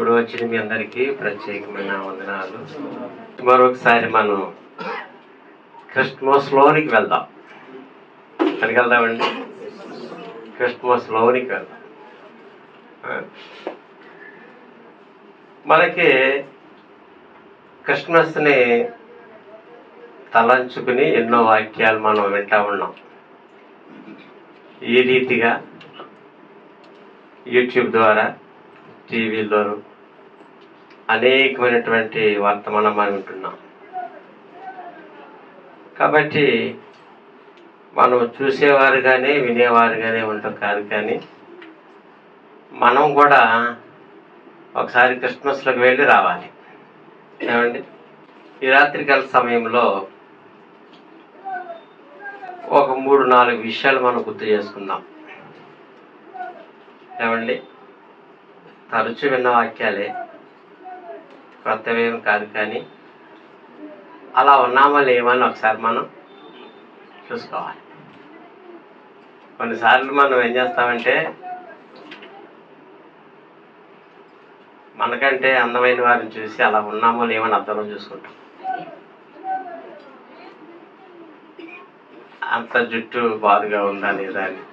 ఇప్పుడు వచ్చిన మీ అందరికీ ప్రత్యేకమైన వందనాలు. మరొకసారి మనం క్రిస్మస్లోనికి వెళ్దాం. ఎక్కడికి వెళ్దామండి? క్రిస్మస్లోనికి వెళ్దాం. మనకి క్రిస్మస్ని తలంచుకుని ఎన్నో వాక్యాలు మనం వింటూ ఉన్నాం. ఈ రీతిగా యూట్యూబ్ ద్వారా, టీవీలోను అనేకమైనటువంటి వర్తమానం మనం వింటున్నాం. కాబట్టి మనం చూసేవారుగానే వినేవారుగానే ఉంటాం కాదు, కానీ మనం కూడా ఒకసారి క్రిస్మస్లోకి వెళ్ళి రావాలి. ఏమండి? ఈ రాత్రికాల సమయంలో ఒక 3-4 విషయాలు మనం గుర్తు చేసుకుందాం. ఏమండి? తరచు విన్న వాక్యాలే, కొత్తవేం కాదు, కానీ అలా ఉన్నామా లేమని ఒకసారి మనం చూసుకోవాలి. కొన్నిసార్లు మనం ఏం చేస్తామంటే మనకంటే అందమైన వారిని చూసి అలా ఉన్నామో లేమని అర్థంలో చూసుకుంటాం. అంత జుట్టు బాదుగా ఉందా లేదా అని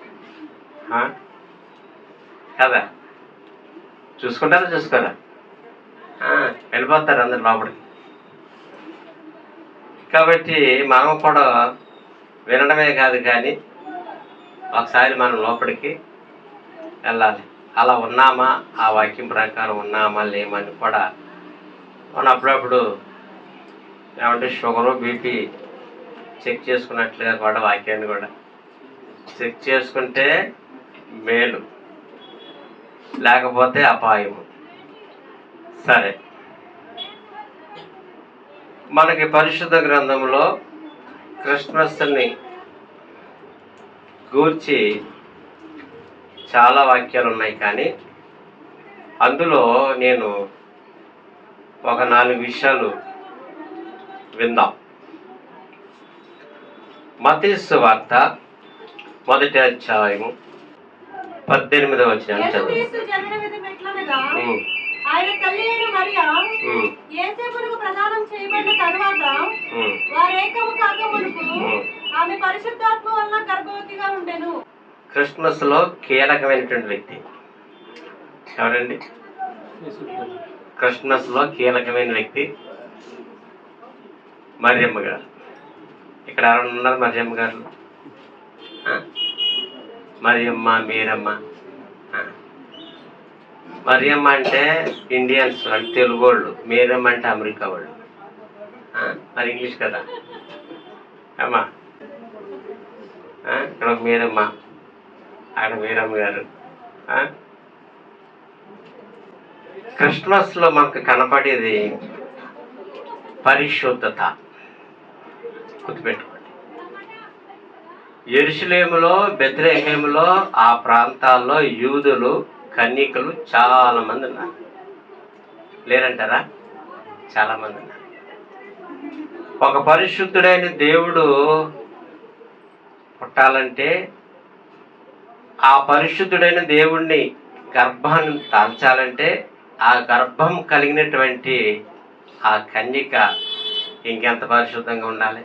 కదా చూసుకుంటారా? చూసుకోరా? వెళ్ళిపోతారు అందరు లోపలికి. కాబట్టి మనం కూడా వినడమే కాదు, కానీ ఒకసారి మనం లోపలికి వెళ్ళాలి. అలా ఉన్నామా, ఆ వాక్యం ప్రకారం ఉన్నామా లేమని కూడా మనం అప్పుడప్పుడు ఏమంటే షుగరు, బీపీ చెక్ చేసుకున్నట్లుగా కూడా వాక్యాన్ని కూడా చెక్ చేసుకుంటే మేలు, లేకపోతే అపాయము. సరే, మనకి పరిశుద్ధ గ్రంథంలో క్రిస్మస్ని గూర్చి చాలా వాక్యాలు ఉన్నాయి, కానీ అందులో నేను ఒక 4 విషయాలు విందాం. మత్తయి సువార్త 1వ అధ్యాయము 18వ వచనం చదువు. ఆయన తల్లి అయిన మరియా యేసేపునకు ప్రదానం చేయబడిన తరువాత వారేకము కాకమునుపు ఆమె పరిశుద్ధాత్మ వలన గర్భవతిగా ఉండెను. క్రిస్మస్ లో కీలకమైనటువంటి వ్యక్తి ఎవరండి? క్రిస్మస్ లో కీలకమైన వ్యక్తి మరియమ్మ గారు. ఇక్కడ ఎవరైనా ఉన్నారు మరియమ్మ గారు? మరియమ్మ, మీరమ్మ. మరియమ్మ అంటే ఇండియన్స్, అంటే తెలుగు వాళ్ళు. మీరమ్మ అంటే అమెరికా వాళ్ళు. మరి ఇంగ్లీష్ కదా అమ్మా. ఇక్కడ మీరమ్మ, అక్కడ మీరమ్మ గారు. క్రిస్మస్లో మనకు కనపడేది పరిశుద్ధత. గుర్తుపెట్టుకోండి. యెరూషలేములో, బెత్లెహేములో, ఆ ప్రాంతాల్లో యూదులు, కన్యకలు చాలా మంది ఉన్నారు. లేరంటారా? చాలా మంది ఉన్నారు. ఒక పరిశుద్ధుడైన దేవుడు పుట్టాలంటే, ఆ పరిశుద్ధుడైన దేవుణ్ణి గర్భాన్ని దాల్చాలంటే, ఆ గర్భం కలిగినటువంటి ఆ కన్యక ఇంకెంత పరిశుద్ధంగా ఉండాలి?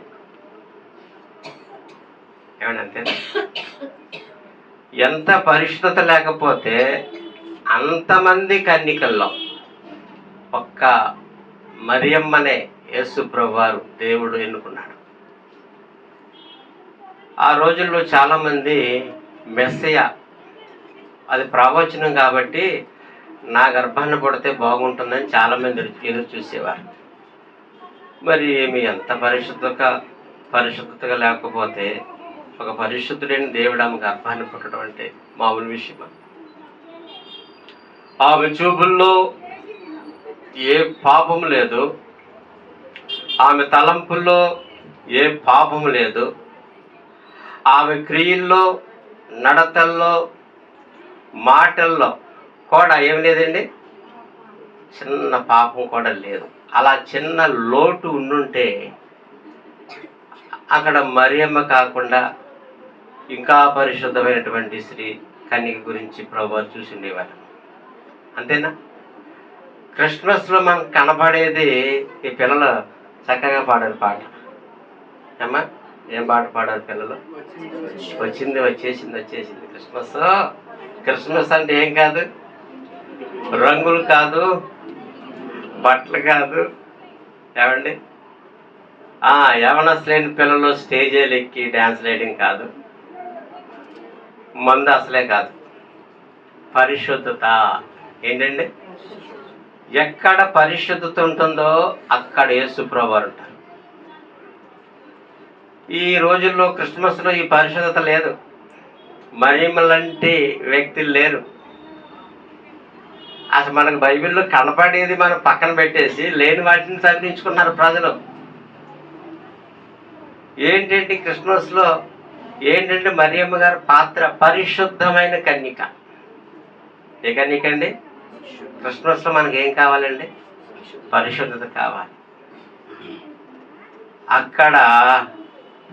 ఏమన్నా అంతే? ఎంత పరిశుద్ధత లేకపోతే అంతమంది కన్యకల్లో ఒక్క మరియమ్మనే యేసు ప్రభువారు దేవుడు ఎన్నుకున్నాడు. ఆ రోజుల్లో చాలామంది మెస్సయ, అది ప్రవచనం కాబట్టి నా గర్భాన్ని పుడితే బాగుంటుందని చాలామంది ఎదురు చూసేవారు. మరి ఏమి ఎంత పరిశుద్ధతగా లేకపోతే ఒక పరిశుద్ధుడైన దేవుడు ఆమె గర్భాన్ని పుట్టడం అంటే మామూలు విషయమా? ఆమె చూపుల్లో ఏ పాపము లేదు, ఆమె తలంపుల్లో ఏ పాపము లేదు, ఆమె క్రియల్లో, నడతల్లో, మాటల్లో కూడా ఏం లేదండి, చిన్న పాపం కూడా లేదు. అలా చిన్న లోటు ఉండుంటే అక్కడ మరియమ్మ కాకుండా ఇంకా పరిశుద్ధమైనటువంటి శ్రీ కన్యక గురించి ప్రభువు చూసి ఉండేవారు. అంతేనా? క్రిస్మస్లో మనకు కనపడేది ఈ పిల్లలు చక్కగా పాడారు పాట. ఏమ్మా, ఏం పాట పాడారు పిల్లలు? వచ్చేసింది క్రిస్మస్. క్రిస్మస్ అంటే ఏం కాదు, రంగులు కాదు, బట్టలు కాదు, ఏమండి, యవనస్తులైన పిల్లలు స్టేజీలు ఎక్కి డ్యాన్స్ వేయడం కాదు, మందు అసలే కాదు, పరిశుద్ధత. ఏంటండి? ఎక్కడ పరిశుద్ధత ఉంటుందో అక్కడ యేసుప్రభువు వారు ఉంటారు. ఈ రోజుల్లో క్రిస్మస్లో ఈ పరిశుద్ధత లేదు. మరియమ్మ లాంటి వ్యక్తులు లేరు. అసలు మనకు బైబిల్లో కనపడేది మనం పక్కన పెట్టేసి లేని వాటిని సరిదించుకున్నారు ప్రజలు. ఏంటంటే క్రిస్మస్లో ఏంటంటే మరియమ్మ గారి పాత్ర పరిశుద్ధమైన కన్యక. ఏ కన్యక అండి? క్రిస్మస్లో మనకి ఏం కావాలండి? పరిశుద్ధత కావాలి. అక్కడ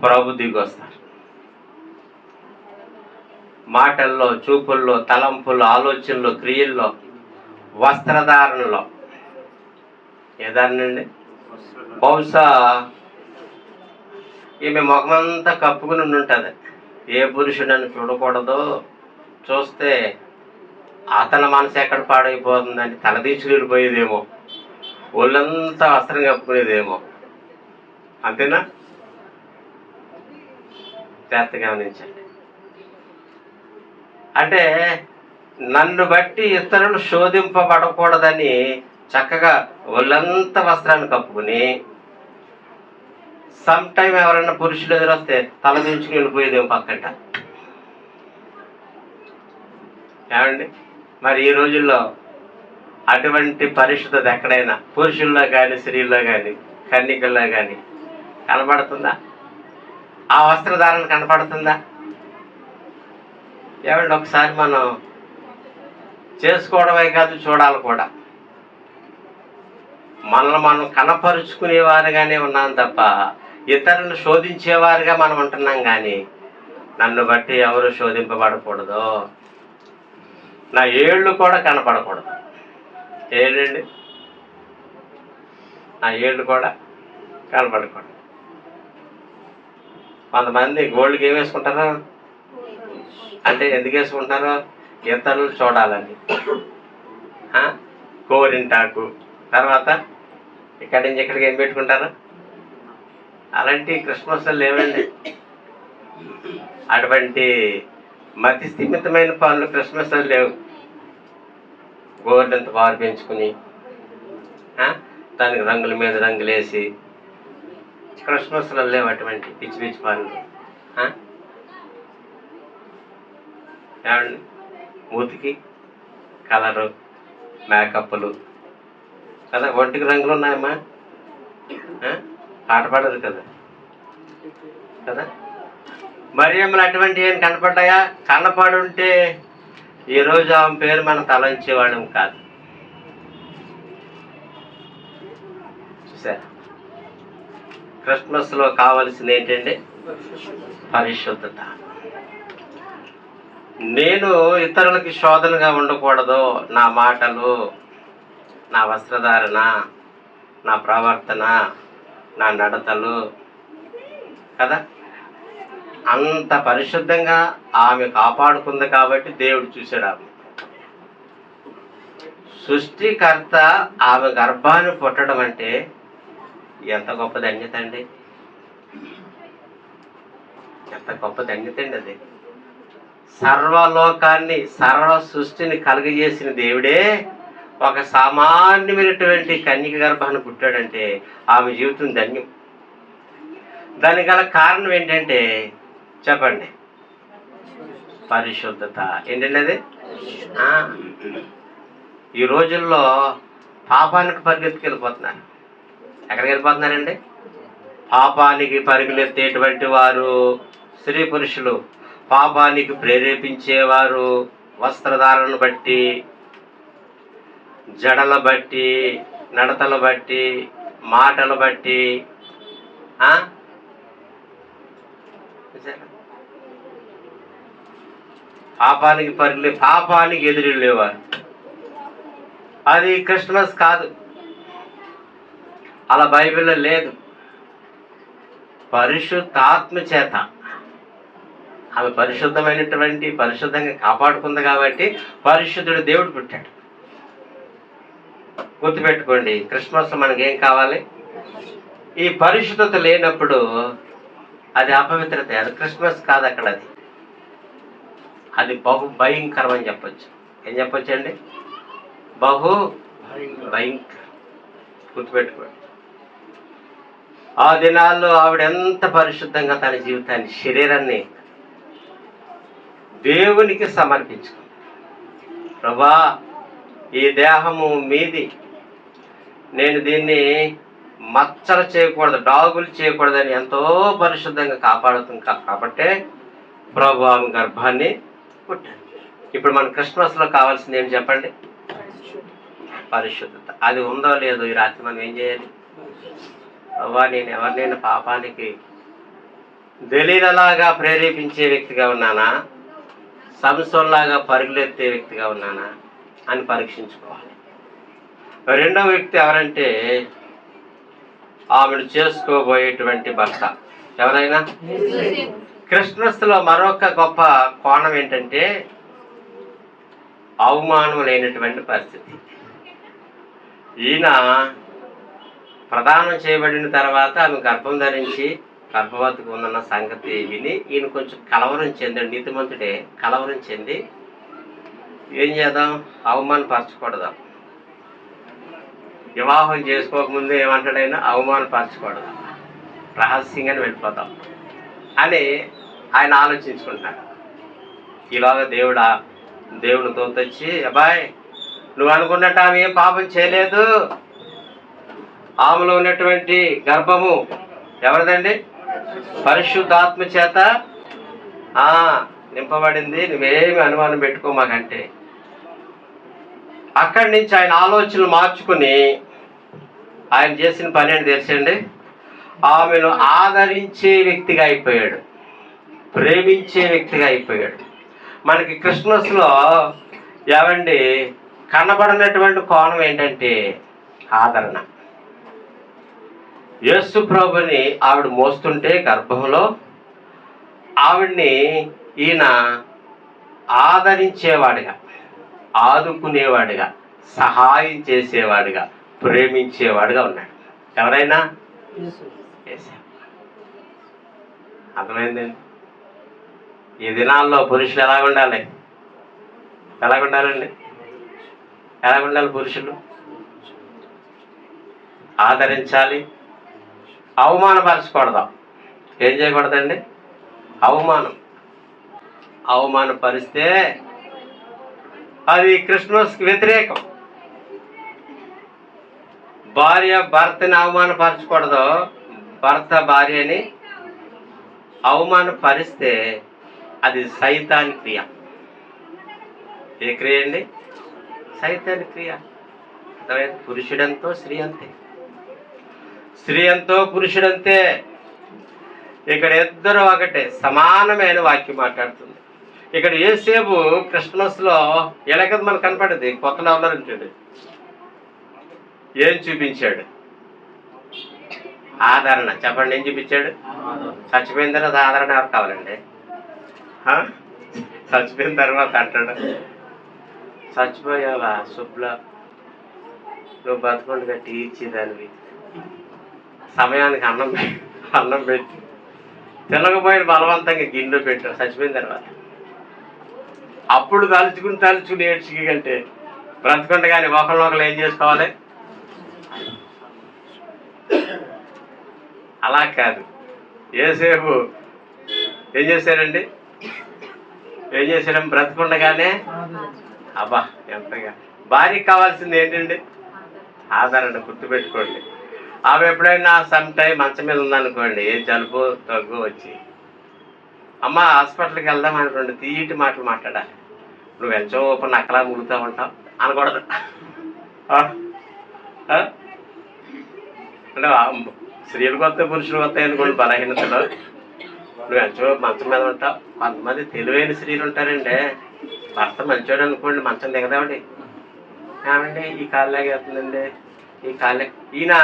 ప్రభు దిగొస్తారు. మాటల్లో, చూపుల్లో, తలంపుల్లో, ఆలోచనలో, క్రియల్లో, వస్త్రధారణలో. ఏ ధారణండి? బహుశా ఈమె ముఖమంతా కప్పుకుని ఉంటుంది. ఏ పురుషుడని చూడకూడదో, చూస్తే అతని మనసు ఎక్కడ పాడైపోతుందని తలదీచుకెళ్ళిపోయేదేమో, ఒళ్ళంతా వస్త్రం కప్పుకునేదేమో. అంతేనా? జాగ్రత్త గమనించండి. అంటే నన్ను బట్టి ఇతరులు శోధింపబడకూడదని చక్కగా ఒళ్ళంతా వస్త్రాన్ని కప్పుకుని, సమ్ టైం ఎవరైనా పురుషులు ఎదురొస్తే తల దించుకుని వెళ్ళిపోయేదేమో పక్కట. ఏమండి? మరి ఈ రోజుల్లో అటువంటి పరిశుద్ధత ఎక్కడైనా పురుషుల్లో కానీ, స్త్రీల్లో కానీ, కన్యకల్లో కానీ కనపడుతుందా? ఆ వస్త్రధారణ కనపడుతుందా? ఏమండి, ఒకసారి మనం చేసుకోవడమే కాదు, చూడాలి కూడా. మనల్ని మనం కనపరుచుకునేవారుగానే ఉన్నాం తప్ప ఇతరులను శోధించేవారుగా మనం ఉంటున్నాం. కానీ నన్ను బట్టి ఎవరు శోధింపబడకూడదు, నా ఏళ్ళు కూడా కనపడకూడదు. ఏళ్ళండి, నా ఏళ్ళు కూడా కనపడకూడదు. కొంతమంది గోల్డ్కి ఏం వేసుకుంటారు అంటే ఎందుకు వేసుకుంటున్నారు? ఇతరులు చూడాలని. గోరింటాకు, తర్వాత ఇక్కడి నుంచి ఇక్కడికి ఏం పెట్టుకుంటారు? అలాంటి క్రిస్మస్లో లేవండి. అటువంటి మతి స్థిమితమైన పనులు క్రిస్మస్లో లేవు. గోరింత బారు పెంచుకుని దానికి రంగుల మీద రంగులేసి క్రిస్మస్లో లేవు అటువంటి పిచ్చి పిచ్చి పనులు. ఏమండి, మూతికి కలరు, మేకప్లు కదా, ఒంటికి రంగులు ఉన్నాయమ్మా, పాట పాడరు కదా కదా. మరియమ్మలు అటువంటి ఏం కనపడ్డాయా? కనపడుంటే ఈరోజు ఆమె పేరు మనం తలంచేవాళ్ళం కాదు. చూసారా? క్రిస్మస్లో కావలసింది ఏంటండి? పరిశుద్ధత. నేను ఇతరులకి శోధనగా ఉండకూడదు. నా మాటలు, నా వస్త్రధారణ, నా ప్రవర్తన, నా నడతలు కదా, అంత పరిశుద్ధంగా ఆమె కాపాడుకుంది. కాబట్టి దేవుడు చూశాడు ఆమె. సృష్టికర్త ఆమె గర్భాన్ని పుట్టడం అంటే ఎంత గొప్ప ధన్యత అండి! ఎంత గొప్ప ధన్యత అండి అది. సర్వలోకాన్ని, సర్వ సృష్టిని కలుగజేసిన దేవుడే ఒక సామాన్యమైనటువంటి కన్యక గర్భాన్ని పుట్టాడంటే ఆమె జీవితం ధన్యం. దానికి గల కారణం ఏంటంటే చెప్పండి? పరిశుద్ధత. ఏంటండి అది? ఈ రోజుల్లో పాపానికి పరిగెత్తుకెళ్ళిపోతున్నారు. ఎక్కడికి వెళ్ళిపోతున్నారండి? పాపానికి పరిగెత్తేటువంటి వారు స్త్రీ పురుషులు, పాపానికి ప్రేరేపించేవారు వస్త్రధారణను బట్టి, జడల బట్టి, నడతలు బట్టి, మాటలు బట్టి పాపానికి ఎదురెళ్ళేవారు. అది క్రిస్మస్ కాదు, అలా బైబిల్లో లేదు. పరిశుద్ధాత్మ చేత ఆమె పరిశుద్ధంగా కాపాడుకుంది కాబట్టి పరిశుద్ధుడు దేవుడు పుట్టాడు. గుర్తుపెట్టుకోండి, క్రిస్మస్ మనకేం కావాలి? ఈ పరిశుద్ధత లేనప్పుడు అది అపవిత్రత, అది క్రిస్మస్ కాదు. అక్కడ అది బహు భయంకరం అని చెప్పొచ్చు. ఏం చెప్పొచ్చు అండి? బహు భయంకరం. గుర్తుపెట్టుకోండి, ఆ దినాల్లో ఆవిడ ఎంత పరిశుద్ధంగా తన జీవితాన్ని, శరీరాన్ని దేవునికి సమర్పించుకుంది. ప్రభా, ఈ దేహము మీది, నేను దీన్ని మచ్చలు చేయకూడదు, డాగులు చేయకూడదని ఎంతో పరిశుద్ధంగా కాపాడుతుంది. కాబట్టే ప్రభు ఆమె గర్భాన్ని పుట్టాడు. ఇప్పుడు మన క్రిస్మస్లో కావాల్సింది ఏం చెప్పండి? పరిశుద్ధత. అది ఉందో లేదో ఈ రాత్రి మనం ఏం చేయాలి? ప్రభా, నేను ఎవరినైనా పాపానికి దలీలలాగా ప్రేరేపించే వ్యక్తిగా ఉన్నానా, సంసోన్లాగా పరుగులెత్తే వ్యక్తిగా ఉన్నానా అని పరీక్షించుకోవాలి. రెండో వ్యక్తి ఎవరంటే ఆమెను చేసుకోబోయేటువంటి భర్త. ఎవరైనా క్రిస్మస్లో మరొక గొప్ప కోణం ఏంటంటే అవమానం లేనటువంటి పరిస్థితి. ఈయన ప్రదానం చేయబడిన తర్వాత ఆమె గర్భం ధరించి గర్భవతిగా ఉందన్న సంగతి విని ఈయన కొంచెం కలవరం చెందాడు. నీతిమంతుడే కలవరం చెంది ఏం చేద్దాం, అవమానపరచకూడదాం, వివాహం చేసుకోకముందు ఏమంటాడైనా అవమానపరచకూడదు, రహస్యంగానే వెళ్ళిపోతాం అని ఆయన ఆలోచించుకుంటున్నాడు. ఈలోగా దేవుడు తోతొచ్చి, అబ్బాయి, నువ్వు అనుకున్నట్టు ఆమె ఏం పాపం చేయలేదు, ఆమెలో ఉన్నటువంటి గర్భము ఎవరిదండి? పరిశుద్ధాత్మ చేత నింపబడింది, నువ్వేమి అనుమానం పెట్టుకోమాకంటే. అక్కడి నుంచి ఆయన ఆలోచనలు మార్చుకుని ఆయన చేసిన పని ఏంటి తెలుసండి? ఆమెను ఆదరించే వ్యక్తిగా అయిపోయాడు, ప్రేమించే వ్యక్తిగా అయిపోయాడు. మనకి క్రిస్మస్లో ఏమండి కనబడినటువంటి కోణం ఏంటంటే ఆదరణ. యేసు ప్రభుని ఆవిడ మోస్తుంటే గర్భంలో ఆవిడ్ని ఈయన ఆదరించేవాడిగా, ఆదుకునేవాడిగా, సహాయం చేసేవాడిగా, ప్రేమించేవాడిగా ఉన్నాడు. ఎవరైనా అర్థమైందండి? ఈ దినాల్లో పురుషులు ఎలాగుండాలి? ఎలాగుండాలండి? ఎలాగుండాలి పురుషులు? ఆదరించాలి, అవమానపరచకూడదు. ఏం చేయకూడదండి? అవమానపరిస్తే అది క్రిస్మస్కి వ్యతిరేకం. భార్య భర్తని అవమానపరచకూడదు, భర్త భార్యని అవమానపరిస్తే అది సైతాని క్రియ. ఏ క్రియ అండి? సైతాని క్రియ. పురుషుడంతో స్త్రీ అంతే, స్త్రీ ఎంతో పురుషుడంతే. ఇక్కడ ఇద్దరు ఒకటే, సమానమైన వాక్యం మాట్లాడుతుంది. ఇక్కడ యేసేపు క్రిస్మస్లో ఎలాగ మనకు కనపడేది? కొత్తలో ఉన్నారంటాడు. ఏం చూపించాడు? ఆదరణ. చెప్పండి, ఏం చూపించాడు? చచ్చిపోయిన తర్వాత ఆదరణ ఎవరు కావాలండి? చచ్చిపోయిన తర్వాత అంటాడు, చచ్చిపోయావా శుభ్లా, నువ్వు బతుకుండగా తీర్చిదానివి, సమయానికి అన్నం పెట్టి తినకపోయిన బలవంతంగా గిన్నె పెట్టు. చచ్చిపోయిన తర్వాత అప్పుడు తలుచుకుని ఏడ్చి కంటే బ్రతకుండగానే ఒకళ్ళు ఏం చేసుకోవాలి? అలా కాదు. యేసేపు ఏం చేశారండి? బ్రతకుండగానే అబ్బా ఎంతగా. భార్యకి కావాల్సింది ఏంటండి? ఆదరణ. గుర్తుపెట్టుకోండి. ఆమె ఎప్పుడైనా సమ్ టైం మంచం మీద ఉందనుకోండి, ఏ జలుబు దగ్గు వచ్చి, అమ్మ హాస్పిటల్కి వెళ్దాం అనుకోండి, తీయటి మాటలు మాట్లాడాలి. నువ్వు ఎంచో ఓపెన్ అక్కలా ముగుతూ ఉంటావు అనకూడదు. అంటే స్త్రీలు కొత్త పురుషులు కొత్త అనుకోండి బలహీనతలు. నువ్వు ఎంచో మంచం మీద ఉంటావు. కొంతమంది తెలివైన స్త్రీలు ఉంటారండి, భర్త మంచోడు అనుకోండి మంచం దిగదామండి, ఏమండి ఈ కాళ్ళలాగే అవుతుందండి, ఈ కాళ్ళే. ఈయన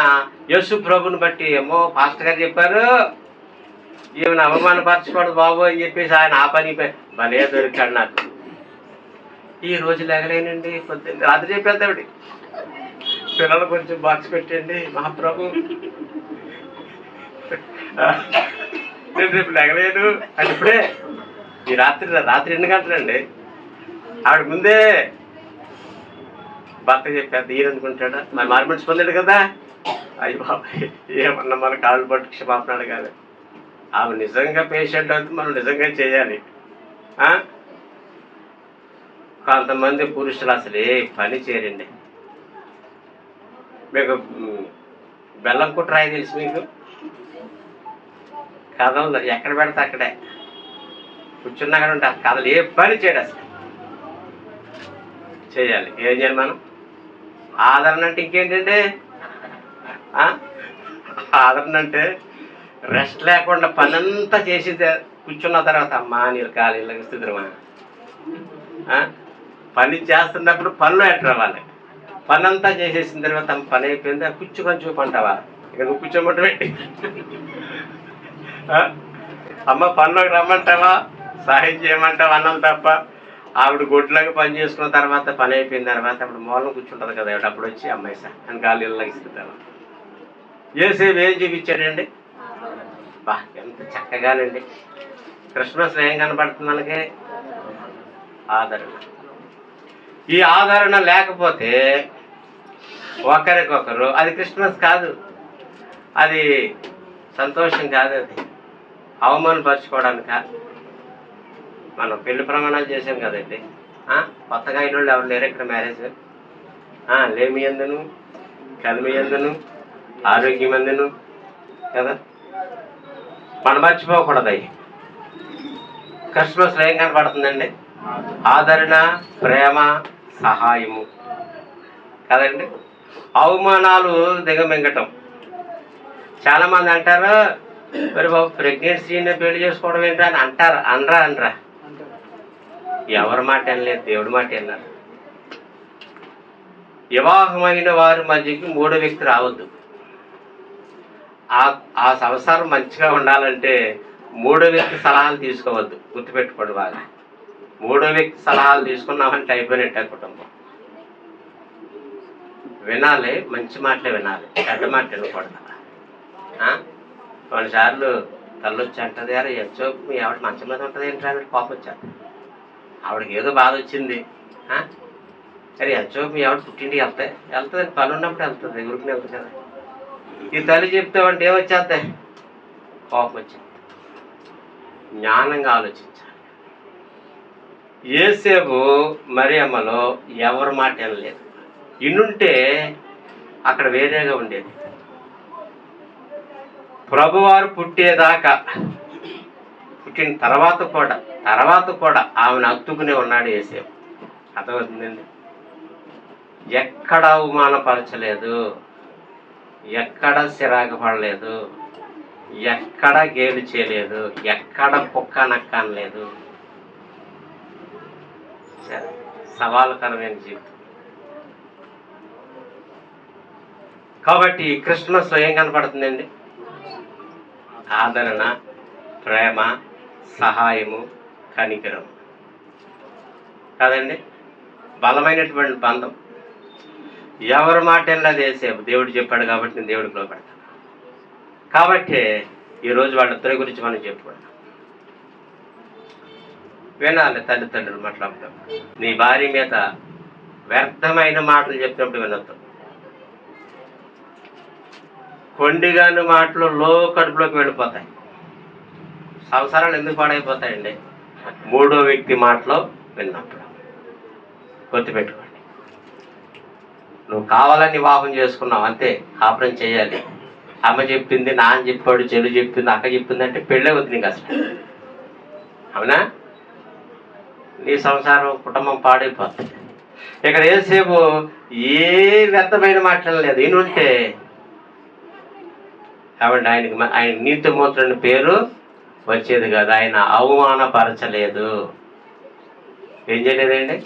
యేసు ప్రభుని బట్టి ఏమో పాస్టర్ గారు చెప్పారు ఈమెను అవమానపరచకూడదు బాబు అని చెప్పేసి ఆయన ఆ పని భలే దొరికాడు నాకు. ఈ రోజు లేగలేనండి, పొద్దున్న రాత్రి చెప్పేద్దావిడి పిల్లలు కొంచెం బాక్స్ పెట్టండి మహాప్రభు, నేను రేపు లేగలేదు అని. ఇప్పుడే ఈ రాత్రి 2 గంటలండి. ఆవిడ ముందే భర్త చెప్పేది ఈయన అనుకుంటాడా, మరి మార్మెంట్స్ పొందాడు కదా. అయ్యి బాబాయ్ ఏమన్నా మన కాళ్ళు పట్టు క్షమాపణ అడగాలి. ఆమె నిజంగా పేషెంట్ అయితే మనం నిజంగా చేయాలి. కొంతమంది పురుషులు అసలు ఏ పని చేయరండి. మీకు బెల్లం కుట్రాయి తెలుసు మీకు? కథలు ఎక్కడ పెడితే అక్కడే కూర్చున్నా కూడా ఉంటారు. కథలు ఏ పని చేయడు అసలు. చేయాలి. ఏం చేయాలి మనం? ఆదరణ అంటే ఇంకేంటండి? ఆదరణ అంటే రెస్ట్ లేకుండా పనంతా చేసి కూర్చున్న తర్వాత అమ్మా నీళ్ళు కాలు ఇళ్ళకి స్థితిరమా. పని చేస్తున్నప్పుడు పనిలో ఎంటర్ అవ్వాలి. పని అంతా చేసేసిన తర్వాత పని అయిపోయింది కూర్చుకొని చూపంటావా, ఇక నువ్వు కూర్చోమంటే అమ్మ పనిలోకి రమ్మంటావా, సహాయం చేయమంటావా అన్నం తప్ప. ఆవిడ గొడ్లాగా పని చేసుకున్న తర్వాత పని అయిపోయిన తర్వాత అప్పుడు మూలం కూర్చుంటుంది కదా, అప్పుడు వచ్చి అమ్మాయి సార్ అని గాలి ఇళ్ళకి ఇస్తుంటావా. ఏసేపు ఏం చూపించాడండి? బా ఎంత చక్కగానండి. క్రిస్మస్ ఏం కనపడుతుంది మనకి? ఆదరణ. ఈ ఆదరణ లేకపోతే ఒకరికొకరు అది క్రిస్మస్ కాదు, అది సంతోషం కాదు, అది అవమానపరచుకోవడానిక. మనం పెళ్లి ప్రమాణాలు చేసాం కదండి. కొత్తగా అయిన వాళ్ళు ఎవరు లేరు ఇక్కడ మ్యారేజ్. లేమి ఎందును, కలిమి ఎందును, ఆరోగ్యం ఎందును కదా. మనం మర్చిపోకూడదు. అవి క్రిస్మస్లో ఏం కనపడుతుందండి? ఆదరణ, ప్రేమ, సహాయము కదండి. అవమానాలు దిగమింగటం. చాలామంది అంటారు మరి బాబు ప్రెగ్నెన్సీని పెళ్లి చేసుకోవడం ఏంటో అని అంటారు. అనరా ఎవరి మాట అనలేదు, దేవుడి మాట అన్నారు. వివాహమైన వారి మధ్యకి 3వ వ్యక్తి రావద్దు. ఆ సంసారం మంచిగా ఉండాలంటే 3వ వ్యక్తి సలహాలు తీసుకోవద్దు. గుర్తుపెట్టుకోండి బాగా. 3వ వ్యక్తి సలహాలు తీసుకున్నామంటే అయిపోయినట్టే కుటుంబం. వినాలి, మంచి మాటలే వినాలి, చెడ్డ మాట వినకూడదు. కొన్నిసార్లు తల్లొచ్చి అంటది అరే ఎంతో మీ ఆవిడ మంచం మీద ఉంటుంది ఏంటి అని కోపం వచ్చారు. ఆవిడకి ఏదో బాధ వచ్చింది. అరే ఎంతో మీ ఆవిడ పుట్టింటికి వెళ్తుంది, పని ఉన్నప్పుడు వెళ్తుంది, ఊరికి వెళ్తుంది కదా. ఈ తల్లి చెప్తామంటే ఏమొచ్చేస్తాయి? కోపం వచ్చింది. జ్ఞానంగా ఆలోచించాలి. యేసేపు మరియమ్మలో ఎవరి మాట వినలేదు. ఇన్నుంటే అక్కడ వేరేగా ఉండేది. ప్రభువారు పుట్టేదాకా, పుట్టిన తర్వాత కూడా ఆమెను హత్తుకునే ఉన్నాడు యేసేపు. అర్థమవుతుందండి. ఎక్కడ అవమానపరచలేదు, ఎక్కడ సిరాకు పడలేదు, ఎక్కడ గేలు చేయలేదు, ఎక్కడ కుక్క నక్క అనలేదు. సవాలుకరమైన జీవితం. కాబట్టి క్రిస్మస్లో ఏం కనపడుతుందండి? ఆదరణ, ప్రేమ, సహాయము, కనికరం కాదండి. బలమైనటువంటి బంధం. ఎవరి మాట వెళ్ళదు యేసేపు. దేవుడు చెప్పాడు కాబట్టి నేను దేవుడికి లోపడతాను. కాబట్టి ఈరోజు వాళ్ళిద్దరి గురించి మనం చెప్పుకుంటాం. వినాలి. తల్లిదండ్రులు మాట్లాడతాం. నీ భార్య మీద వ్యర్థమైన మాటలు చెప్పినప్పుడు వినొద్దు. కొండిగాని మాటలు కడుపులోకి వెళ్ళిపోతాయి. సంసారాలు ఎందుకు పాడైపోతాయండి? 3వ వ్యక్తి మాటలో విన్నప్పుడు. గుర్తుపెట్టుకోండి. నువ్వు కావాలని వివాహం చేసుకున్నావు అంతే, కాపురం చేయాలి. అమ్మ చెప్పింది, నాన్న చెప్పాడు, చెల్లి చెప్పింది, అక్క చెప్పింది అంటే పెళ్ళే వద్దు నీకు అసలు. అవునా? నీ సంసారం, కుటుంబం పాడైపోతుంది. ఇక్కడ యేసేపు ఏ వ్యర్థమైన మాట్లాడలేదు. ఈయనుంటే కాబట్టి ఆయన నీతిమంతుని పేరు వచ్చేది కదా. ఆయన అవమానపరచలేదు. ఏం చేయలేదండి?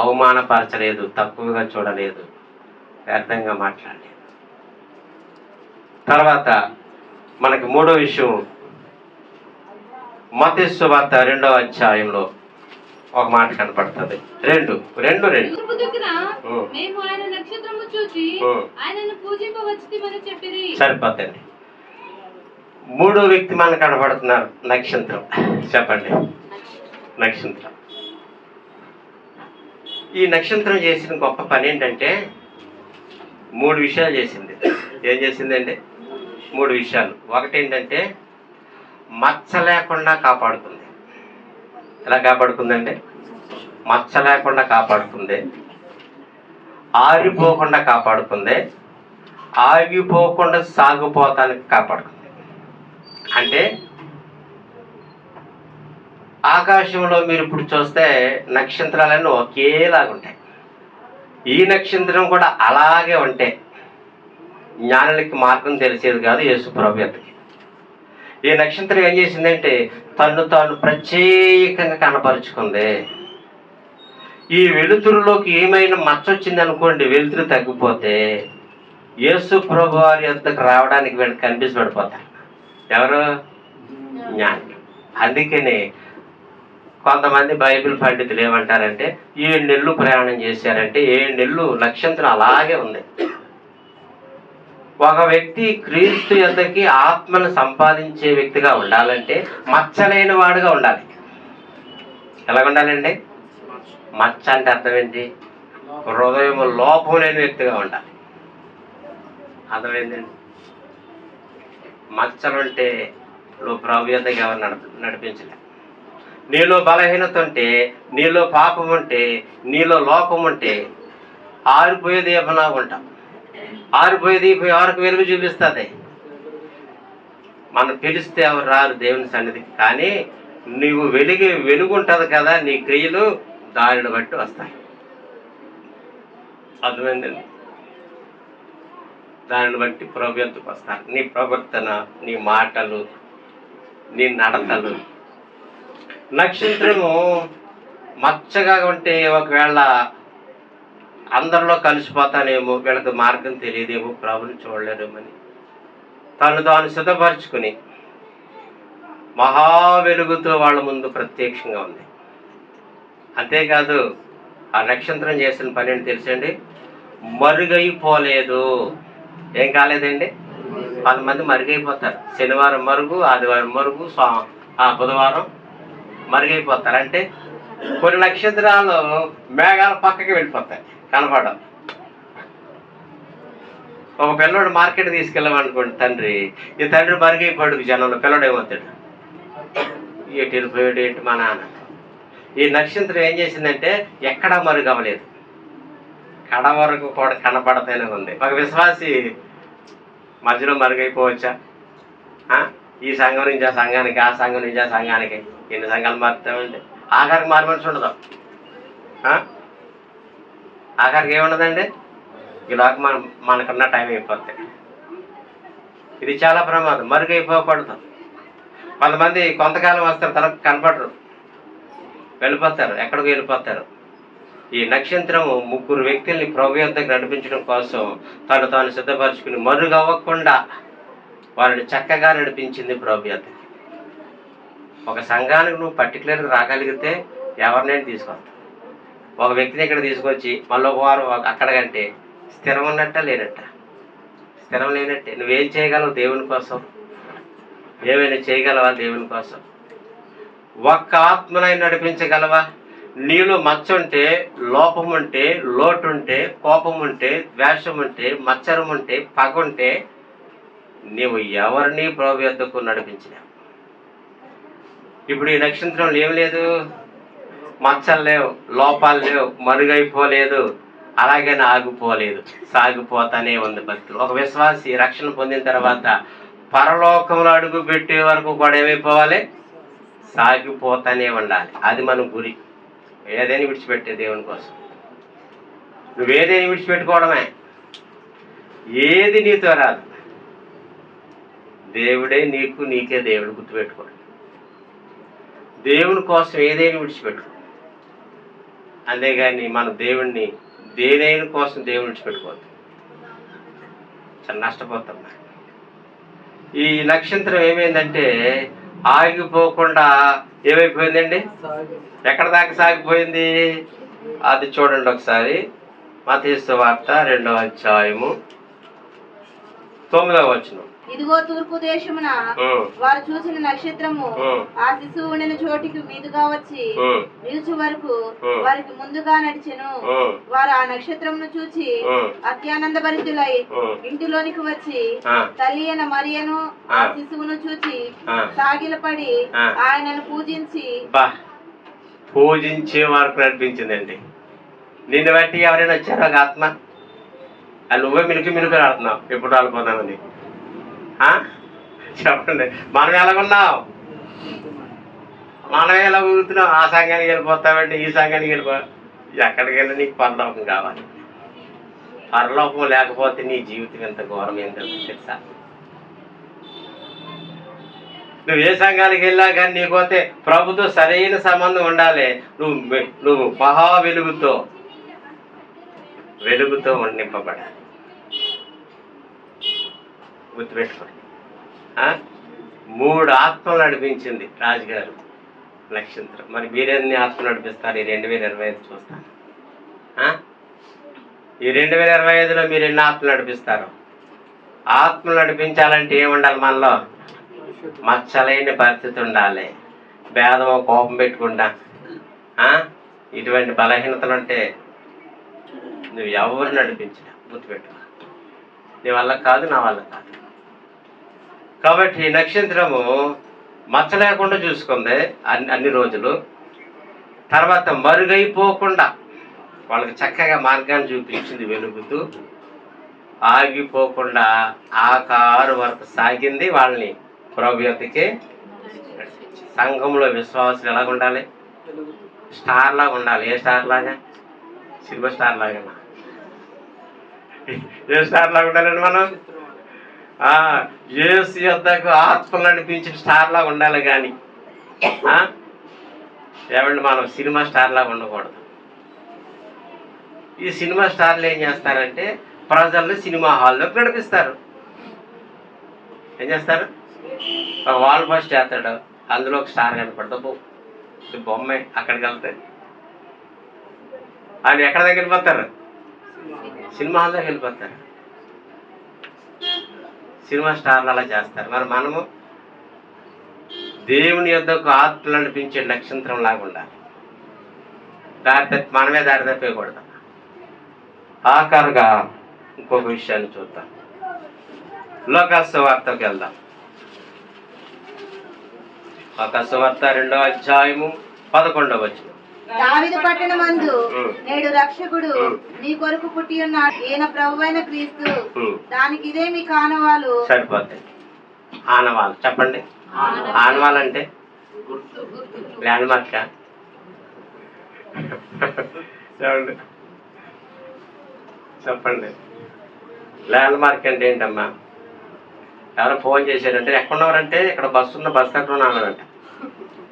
అవమానపరచలేదు, తక్కువగా చూడలేదు, వ్యర్థంగా మాట్లాడలేదు. తర్వాత మనకి మూడో విషయం మత్తయి సువార్త 2వ అధ్యాయంలో ఒక మాట కనపడుతుంది. రెండు రెండు రెండు తూర్పు దిక్కున మేము ఆయన నక్షత్రము చూచి ఆయనను పూజింపవచ్చితిమని చెప్పిరి. సరిపోతండి. మూడో వ్యక్తి మనకు కనపడుతున్నారు, నక్షత్రం. చెప్పండి. నక్షత్రం. ఈ నక్షత్రం చేసిన గొప్ప పని ఏంటంటే 3 విషయాలు చేసింది. ఏం చేసిందంటే 3 విషయాలు. ఒకటి ఏంటంటే మచ్చ లేకుండా కాపాడుతుంది. ఎలా కాపాడుతుందంటే మచ్చ లేకుండా కాపాడుతుంది, ఆరిపోకుండా కాపాడుతుంది, ఆగిపోకుండా సాగిపోతానికి కాపాడుతుంది. అంటే ఆకాశంలో మీరు ఇప్పుడు చూస్తే నక్షత్రాలన్నీ ఒకేలాగా ఉంటాయి. ఈ నక్షత్రం కూడా అలాగే ఉంటే జ్ఞానులకి మార్గం తెలిసేది కాదు యేసు ప్రభువుకి. ఈ నక్షత్రం ఏం చేసిందంటే తను తాను ప్రత్యేకంగా కనపరుచుకుంది. ఈ వెలుతురులోకి ఏమైనా మచ్చ వచ్చింది అనుకోండి, వెలుతురు తగ్గిపోతే యేసు ప్రభు వారి యొద్దకు రావడానికి వీళ్ళు కనిపిసి పడిపోతారు. ఎవరు? జ్ఞానులు. అందుకనే కొంతమంది బైబిల్ పండితులు ఏమంటారంటే 7 నెలలు ప్రయాణం చేశారంటే 7 నెలలు నక్షత్రం అలాగే ఉంది. ఒక వ్యక్తి క్రీస్తు యొద్దకి ఆత్మను సంపాదించే వ్యక్తిగా ఉండాలంటే మచ్చలేని వాడుగా ఉండాలి. ఎలా ఉండాలండి? మచ్చ అంటే అర్థం ఏంటి? హృదయం లోపం లేని వ్యక్తిగా ఉండాలి. అర్థమైందండి? మచ్చలుంటే నువ్వు ప్రభు యొద్దకి ఎవరు నడిపించలే. నీలో బలహీనత ఉంటే, నీలో పాపం ఉంటే, నీలో లోపం ఉంటే ఆరిపోయే దీపంలా ఉంటాం. ఆరిపోయే దీపం ఎవరికి వెలుగు చూపిస్తుంది? మనం పిలిస్తే ఎవరు రారు దేవుని సన్నిధికి. కానీ నువ్వు వెలుగు ఉంటుంది కదా, నీ క్రియలు దారిని బట్టి వస్తాయి. అర్థమైందండి? దానిని బట్టి ప్రభు యొద్దకు వస్తారు. నీ ప్రవర్తన, నీ మాటలు, నీ నడతలు. నక్షత్రము మచ్చగా ఉంటే ఒకవేళ అందరిలో కలిసిపోతానేమో, వీళ్ళకి మార్గం తెలియదేమో, ప్రభుని చూడలేరేమని తను తాను సిద్ధపరచుకుని మహా వెలుగుతో వాళ్ళ ముందు ప్రత్యక్షంగా ఉంది. అంతేకాదు ఆ నక్షత్రం చేసిన పని ఏంటి తెలుసండి? మరుగైపోలేదు. ఏం కాలేదండి? 10 మంది మరుగైపోతారు. శనివారం మరుగు, ఆదివారం మరుగు, బుధవారం మరుగైపోతారు. అంటే కొన్ని నక్షత్రాలు మేఘాల పక్కకి వెళ్ళిపోతాయి, కనపడవు. ఒక పిల్లడు మార్కెట్ తీసుకెళ్ళామనుకోండి, తండ్రి ఈ తండ్రి మరుగైపోయాడు జనంలో. పిల్లడు ఏమవుతాడు? ఎటు వెళ్ళిపోయాడు ఏంటి మా నాన్న. ఈ నక్షత్రం ఏం చేసిందంటే ఎక్కడా మరుగవ్వలేదు, కడ వరకు కూడా కనపడతానే ఉంది. ఒక విశ్వాసి మధ్యలో మరుగైపోవచ్చా? ఈ సంఘం నుంచి ఆ సంఘానికి, ఆ సంఘం నుంచి ఆ సంఘానికి. ఎన్ని సంఘాలు మారుతామండి? ఆఖరికి మారమనిషి ఉండదు. ఆఖరికి ఏముండదండి? ఈలోకి మనకున్న టైం అయిపోతుంది. ఇది చాలా ప్రమాదం. మరుగైపోకూడదు. కొంతమంది కొంతకాలం వస్తారు, తనకు కనపడరు, వెళ్ళిపోతారు, ఎక్కడికి వెళ్ళిపోతారు. ఈ నక్షత్రము 3 వ్యక్తుల్ని ప్రభు యొద్దకు నడిపించడం కోసం తను తాను సిద్ధపరచుకుని మరుగవ్వకుండా వారిని చక్కగా నడిపించింది ప్రభు యొద్దకు. ఒక సంఘానికి నువ్వు పర్టికులర్గా రాగలిగితే ఎవరినైనా తీసుకొస్తావు. ఒక వ్యక్తిని ఇక్కడ తీసుకొచ్చి మళ్ళీ ఒక వారం అక్కడ కంటే స్థిరం ఉన్నట్ట లేనట్ట? స్థిరం లేనట్టే. నువ్వేం చేయగలవు దేవుని కోసం? ఏమైనా చేయగలవా దేవుని కోసం? ఒక్క ఆత్మనై నడిపించగలవా? నీలో మచ్చ ఉంటే, లోపం ఉంటే, లోటు ఉంటే, కోపం ఉంటే, ద్వేషం ఉంటే, మచ్చరం ఉంటే, పగ ఉంటే నీవు ఎవరిని ప్రభు యొద్దకు నడిపించలేవు. ఇప్పుడు ఈ నక్షత్రంలో ఏం లేదు, మచ్చలు లేవు, లోపాలు లేవు, మరుగైపోలేదు, అలాగని ఆగిపోలేదు, సాగిపోతానే ఉంది భక్తులు. ఒక విశ్వాసి రక్షణ పొందిన తర్వాత పరలోకంలో అడుగు పెట్టే వరకు కూడా ఏమైపోవాలి? సాగిపోతానే ఉండాలి. అది మన గురి. ఏదైనా విడిచిపెట్టే దేవుని కోసం. నువ్వేదైనా విడిచిపెట్టుకోవడమే. ఏది నీతో రాదు. దేవుడే నీకు, నీకే దేవుడు. గుర్తుపెట్టుకోండి. దేవుని కోసం ఏదైనా విడిచిపెట్టుకో. అంతేగాని మనం దేవుణ్ణి దేనైన కోసం దేవుని విడిచిపెట్టుకోవద్దు, చాలా నష్టపోతాం. ఈ నక్షత్రం ఏమైందంటే ఆగిపోకుండా ఏమైపోయిందండి, ఎక్కడ దాకా సాగిపోయింది అది చూడండి ఒకసారి. మత్తయి సువార్త 2వ అధ్యాయము 9వ వచనం. ఇదిగో తూర్పు దేశమున వారు చూసిన నక్షత్రము ఆ శిశువు ఉండిన చోటికి మీదుగా వచ్చి నిలిచి వరకు వారికి ముందుగా నడిచెను. వారు ఆ నక్షత్రమును చూచి అత్యానంద భరితులై ఇంటిలోనికి వచ్చి తల్లి అయిన మరియను ఆ శిశువును చూచి సాగిలపడి ఆయనను పూజించే వరకు నడిపించిందండి. నిన్ను బట్టి ఎవరైనా వచ్చారో ఒక ఆత్మ, అది నువ్వే మినుకు ఆడుతున్నావు ఎప్పుడు రాలిపోతామని. చెప్పండి, మనం ఎలాగున్నావు, మనం ఎలా ఊరుతున్నాం? ఆ సంఘానికి వెళ్ళిపోతామండి, ఈ సంఘానికి వెళ్ళిపో, ఎక్కడికి వెళ్ళి నీకు పరలోకం కావాలి. పరలోకం లేకపోతే నీ జీవితం ఎంత ఘోరం ఏం తెలుసా? నువ్వు ఏ సంఘానికి వెళ్ళా కానీ నీకోతే ప్రభుతో సరైన సంబంధం ఉండాలి. నువ్వు మహా వెలుగుతో నింపబడాలి. గుర్తుపెట్టుకోండి. 3 ఆత్మలు నడిపించింది రాజుగారు నక్షత్రం. మరి మీరెన్ని ఆత్మలు నడిపిస్తారు ఈ 2025 చూస్తాను. ఈ 2025లో మీరు ఎన్ని ఆత్మలు నడిపిస్తారు? ఆత్మలు నడిపించాలంటే ఏముండాలి మనలో? మచ్చలేని పరిస్థితి ఉండాలి. భేదము, కోపం పెట్టుకుంటా ఇటువంటి బలహీనతలు ఉంటే నువ్వు ఎవరు నడిపించా. గుర్తుపెట్టుకో, నీ వల్ల కాదు, నా వల్ల కాదు. కాబట్టి నక్షత్రము మచ్చ లేకుండా చూసుకుంది అన్ని రోజులు. తర్వాత మరుగైపోకుండా వాళ్ళకి చక్కగా మార్గాన్ని చూపించింది వెలుగుతూ. ఆగిపోకుండా ఆకారు వరకు సాగింది వాళ్ళని ప్రభు యొక్కకి. సంఘంలో విశ్వాసులు ఎలాగ ఉండాలి? స్టార్ లాగా ఉండాలి. ఏ స్టార్ లాగా? సినిమా స్టార్ లాగా. ఏ స్టార్ లాగా ఉండాలండి మనం? యేసు యొద్దకు ఆత్మలు నడిపించిన స్టార్ లాగా ఉండాలి. కానీ ఏమండి, మనం సినిమా స్టార్ లాగా ఉండకూడదు. ఈ సినిమా స్టార్లు ఏం చేస్తారంటే ప్రజల్ని సినిమా హాల్లోకి నడిపిస్తారు. ఏం చేస్తారు? ఒక వాల్ పోస్ట్ చేస్తాడు, అందులో ఒక స్టార్ కనపడదు, బొమ్మ. అక్కడికి వెళ్తాయి ఆయన ఎక్కడ దగ్గర వెళ్ళిపోతారు? సినిమా హాల్ దగ్గర వెళ్ళిపోతారు. సినిమా స్టార్లు అలా చేస్తారు. మరి మనము దేవుని యొద్దకు ఆత్మలు నడిపించే నక్షత్రం లాగా ఉండాలి. మనమే దారి తప్పకూడదు. ఆఖరుగా ఇంకొక విషయాన్ని చూద్దాం. లోకాసు వార్తకు వెళ్దాం. లోకాసు వార్త 2వ అధ్యాయము 11వ వచనం. దావీదు పట్టణమందు నేడు రక్షకుడు నీ కొరకు పుట్టి ఉన్నాడు, ఈయన ప్రభువైన క్రీస్తు. దానికి ఇదే మీ ఆనవాలు. సరిపోతాయి. ఆనవాలు చెప్పండి. ఆనవాలు అంటే ల్యాండ్ మార్క్. చెప్పండి చెప్పండి ల్యాండ్ మార్క్ అంటే ఏంటమ్మా? ఎవరో ఫోన్ చేశారంటే ఎక్కడున్నవారంటే ఇక్కడ బస్సు ఉన్న, బస్సు ఎక్కడ ఉన్నానంటే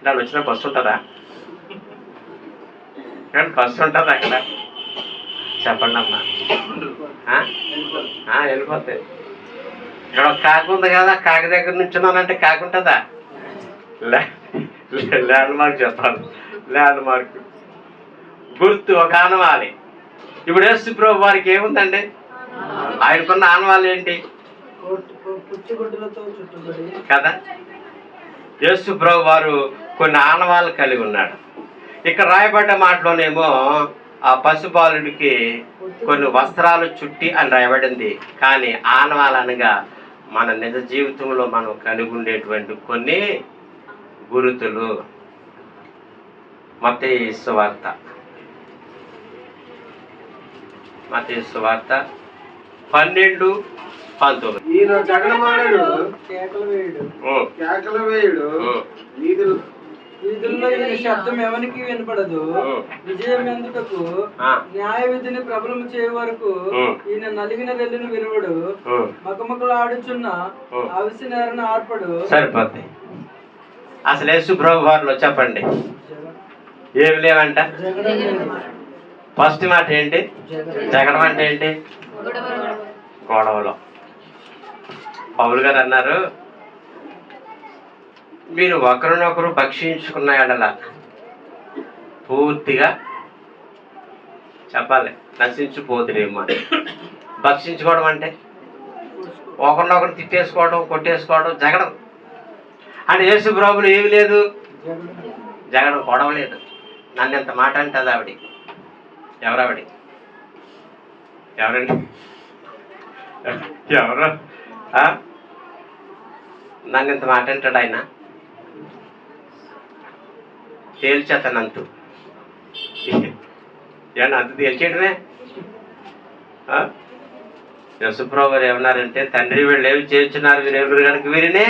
ఇలా వచ్చిన బస్సు ఉంటుందా? కానీ బస్సు ఉంటుంది అక్కడ. చెప్పండి అమ్మా. వెళ్ళిపోతాయి. ఇక్కడ ఒక కాకి ఉంది కదా, కాకి దగ్గర నుంచున్నానంటే కాకి ఉంటుందా? ల్యాండ్ మార్క్ చెప్పాలి. ల్యాండ్ మార్క్ గుర్తు, ఒక ఆనవాలి. ఇప్పుడు యేసు ప్రభు వారికి ఏముందండి? ఆయనకున్న ఆనవాళ్ళు ఏంటి కదా? యేసు ప్రభు వారు కొన్ని ఆనవాళ్ళు కలిగి ఉన్నాడు. ఇక్కడ రాయబడ్డ మాటలోనేమో ఆ పశుబాలుడికి కొన్ని వస్త్రాలు చుట్టి అని రాయబడింది. కానీ ఆనవాలనగా మన నిజ జీవితంలో మనం కలిగి ఉండేటువంటి కొన్ని గురుతులు. మత్తయి సువార్త 12:19. ఈయన జగడమానుడు కేకలు వేయుడు వీధుల్లో ఈయన శబ్దం ఎవరికి వినపడదు. విజయం ఎందుకు న్యాయ విధిని ప్రబలము చేయ వరకు ఈయన నలిగిన రెల్లును విలువడు, మకమకలు ఆడుచున్న అవిసి నేరను ఆర్పడు. సరిపోతాయి. అసలు యేసు ప్రభు వారిలో చెప్పండి ఏమి లేవంట? ఫస్ట్ మాట ఏంటి? జగడం అంటే ఏంటి? గొడవలో. పౌలు గారు అన్నారు, మీరు ఒకరినొకరు భక్షించుకున్న ఎడల పూర్తిగా చెప్పాలి నశించిపోతురేమో. భక్షించుకోవడం అంటే ఒకరినొకరు తిట్టేసుకోవడం, కొట్టేసుకోవడం, జగడం. అంటే యేసు ప్రభువులు ఏమి లేదు, జగడం, గొడవ లేదు. నన్ను ఎంత మాట అంటుంది ఆవిడ. ఎవరండి? ఎవరు నన్ను ఇంత మాట అంటాడు ఆయన? తేల్చేతనంతు ఏమన్నా అంత తేల్చేయడమే. యశుప్రభు గారు ఏమన్నారంటే, తండ్రి వీళ్ళు ఏమి చేస్తున్నారు, వీరెవరు కనుక వీరినే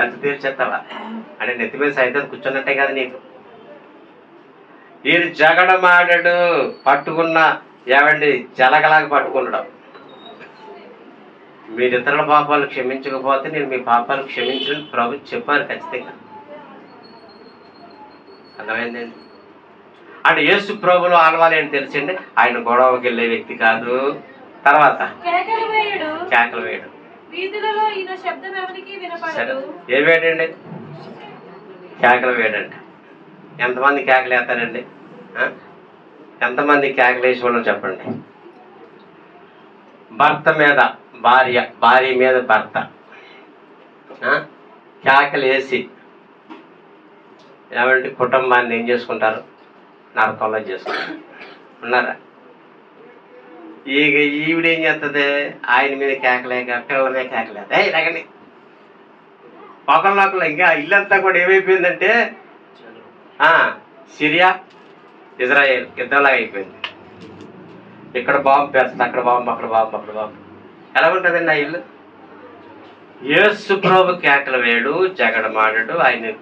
అంత తేల్చేస్తావా అంటే నెత్తి మీద సైతం కూర్చున్నట్టే కదా నీకు. వీరు జగడమాడాడు, పట్టుకున్న ఏమండి జలగలాగా పట్టుకున్నాడు. మీరు ఇతరుల పాపాలు క్షమించకపోతే నేను మీ పాపాలు క్షమించని ప్రభు చెప్పారు ఖచ్చితంగా. అర్థమైందండి? అంటే యేసు ప్రభులో ఆనవాళ్ళు ఏంటి తెలిసిండి, ఆయన గొడవకి వెళ్ళే వ్యక్తి కాదు. తర్వాత కేకలు వేయడు. సరే, ఏ వేడండి? కేకలు వేడండి. ఎంతమంది కేకలు వేస్తారండి? ఎంతమంది కేకలు వేసి వాళ్ళు చెప్పండి. భర్త మీద భార్య, భార్య మీద భర్త కేకలు వేసి ఏమంటే కుటుంబాన్ని ఏం చేసుకుంటారు? నరకంలో చేసుకుంటారు. ఉన్నారా? ఈవిడేం చేస్తుంది? ఆయన మీద కేకలేక పిల్లల మీద కేకలేదు. ఇలాగండి ఒకరినొకరు. ఇంకా ఇల్లంతా కూడా ఏమైపోయిందంటే సిరియా ఇజ్రాయేల్ యుద్ధంలాగా అయిపోయింది. ఇక్కడ బాంబు పేస్తుంది, అక్కడ బాంబు, అక్కడ బాంబు, అక్కడ బాంబు. ఎలా ఉంటుందండి ఆ ఇల్లు? యేసు ప్రభు కేకలు వేడు, జగడమాడాడు, ఆయన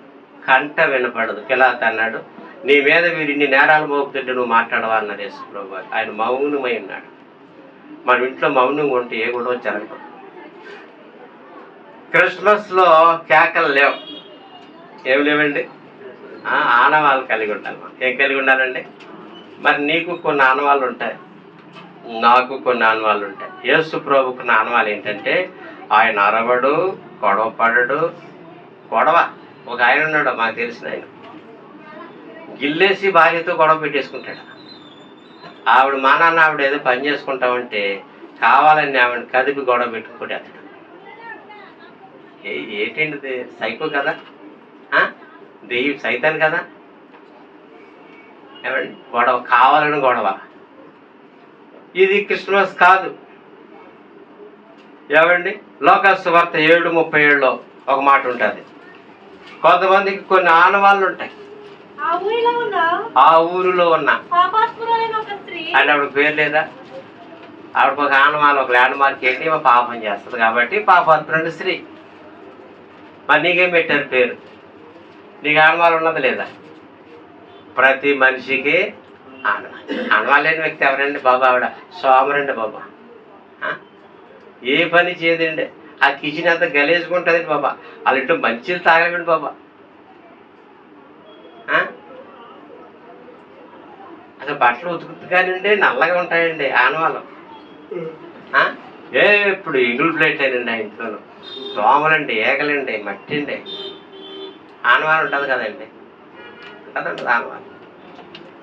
కంట వినపడదు. పిలాతు అన్నాడు, నీ మీద వీరు ఇన్ని నేరాలు మోపుతుంటే నువ్వు మాట్లాడవా అన్నారు యేసు ప్రభు. ఆయన మౌనమై ఉన్నాడు. మన ఇంట్లో మౌనంగా ఉంటే ఏ గొడవ జరగదు. క్రిస్మస్లో కేకలు లేవు. ఏమి లేవండి? ఆనవాళ్ళు కలిగి ఉండాలి. మనం ఏం కలిగి ఉండాలండి? మరి నీకు కొన్ని ఆనవాళ్ళు ఉంటాయి, నాకు కొన్ని ఆనవాళ్ళు ఉంటాయి. యేసు ప్రభుకున్న ఆనవాళ్ళు ఏంటంటే, ఆయన అరవడు, గొడవ పడడు. గొడవ ఒక ఆయన ఉన్నాడు మాకు తెలిసిన ఆయన, గిల్లేసి భార్యతో గొడవ పెట్టేసుకుంటాడు. ఆవిడ మా నాన్న ఆవిడ ఏదో పని చేసుకుంటామంటే కావాలని ఆవిడ కదిపి గొడవ పెట్టుకుంటే అతడు ఏంటండి? సైకో కదా, దెయ్యం, సైతాన్ కదా. ఏమండి? గొడవ కావాలని గొడవ. ఇది క్రిస్మస్ కాదు. ఏమండి? లోకాసు వార్త 7:37 ఒక మాట ఉంటుంది, కొంతమందికి కొన్ని ఆనవాళ్ళు ఉంటాయి. ఆ ఊరిలో ఉన్న అంటే ఆవిడ పేరు లేదా? ఆవిడకు ఒక ఆనవాళ్ళు, ఒక ల్యాండ్ మార్క్ ఏంటి, పాపం చేస్తుంది కాబట్టి పాపాత్మురాలు స్త్రీ. మరి నీకేం పెట్టారు పేరు? నీకు ఆనవాళ్ళు ఉన్నది లేదా? ప్రతి మనిషికి ఆనవాళ్ళు లేని వ్యక్తి ఎవరండి బాబా? ఆవిడ సోమరండి బాబా. ఏ పని చేయదండి. ఆ కిచెన్ అంతా గలేసుకుంటుందండి బాబా. వాళ్ళ ఇంట్లో మంచిలు తాగలండి బాబా. అసలు బట్టలు ఉతుకుతుగానండి నల్లగా ఉంటాయండి ఆనవాళ్ళు. ఎప్పుడు ఎంగుల్ ప్లేట్ అయినండి ఆ ఇంట్లో. దోమలండి, ఏగలండి, మట్టి అండి. ఆనవాళ్ళు ఉంటుంది కదండి, ఉంటుందండి ఆనవాళ్ళు.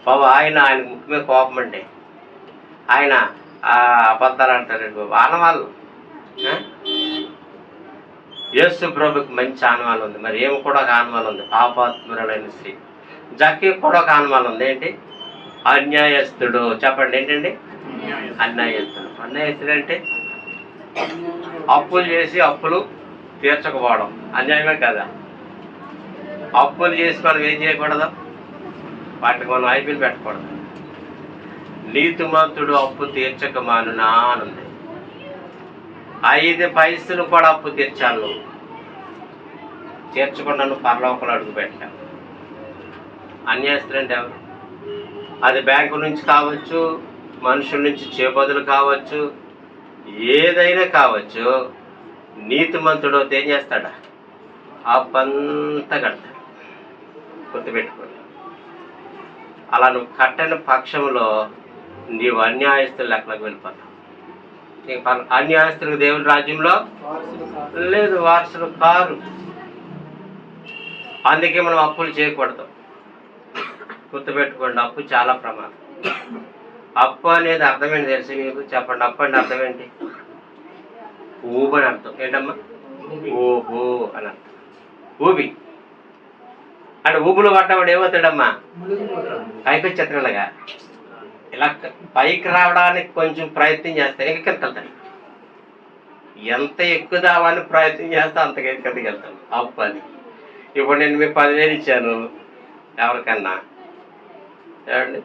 బాబా ఆయన ముక్కు మీద కోపం అండి. ఆయన అబద్ధాలు అంటారండి బాబు. ఆనవాళ్ళు. యేసు ప్రభుకి మంచి ఆనవాళ్ళు ఉంది. మరి ఏమి కూడా ఒక ఆనవాళ్ళు ఉంది, పాపాత్మురాలైన స్త్రీ. జక్కీ కూడా ఒక ఆనవాళ్ళు ఉంది. ఏంటి? అన్యాయస్తుడు. చెప్పండి ఏంటండి? అన్యాయస్తుడు. అన్యాయస్తుడు అంటే అప్పులు చేసి అప్పులు తీర్చకపోవడం అన్యాయమే కదా. అప్పులు చేసి మనం ఏం చేయకూడదు, వాటికి మనం ఐపీలు పెట్టకూడదు. నీతిమంతుడు అప్పు తీర్చక మానునా అనుంది. 5 పైసలు కూడా అప్పు తీర్చాలి. నువ్వు తీర్చకుండా నువ్వు పరలోకంలో అడుగు పెట్టావు. అన్యాయస్తులు అంటే ఎవరు? అది బ్యాంకు నుంచి కావచ్చు, మనుషుల నుంచి చేబదులు కావచ్చు, ఏదైనా కావచ్చు. నీతిమంతుడు ఏం చేస్తాడా? అప్పంతా కడతాడు. గుర్తుపెట్టుకోండి. అలా నువ్వు కట్టని పక్షంలో నీవు అన్యాయస్తుల లెక్కలకు వెళ్ళిపోతావు. నీకు అన్యాయస్తులకు దేవుని రాజ్యంలో లేదు, వారసులు కారు. అందుకే మనం అప్పులు చేయకూడదు. గుర్తుపెట్టుకోండి, అప్పు చాలా ప్రమాదం. అప్పు అనేది అర్థమేంటి తెలిసి మీకు చెప్పండి. అప్పు అంటే అర్థం ఏంటి? ఊబు అని అర్థం. ఏంటమ్మా? ఊబు అని అర్థం. ఊబి అంటే ఊబులు పడ్డవాడు ఏమవుతాడమ్మా? పైకి వచ్చేతలాగా ఇలా పైకి రావడానికి కొంచెం ప్రయత్నం చేస్తే ఎక్కడికెళ్తాడు. ఎంత ఎక్కుదామని ప్రయత్నం చేస్తే అంతగా ఎక్కడికి వెళ్తాను. అప్పు అది. ఇప్పుడు నేను మీకు 10,000 ఇచ్చాను ఎవరికన్నా, ఏమండి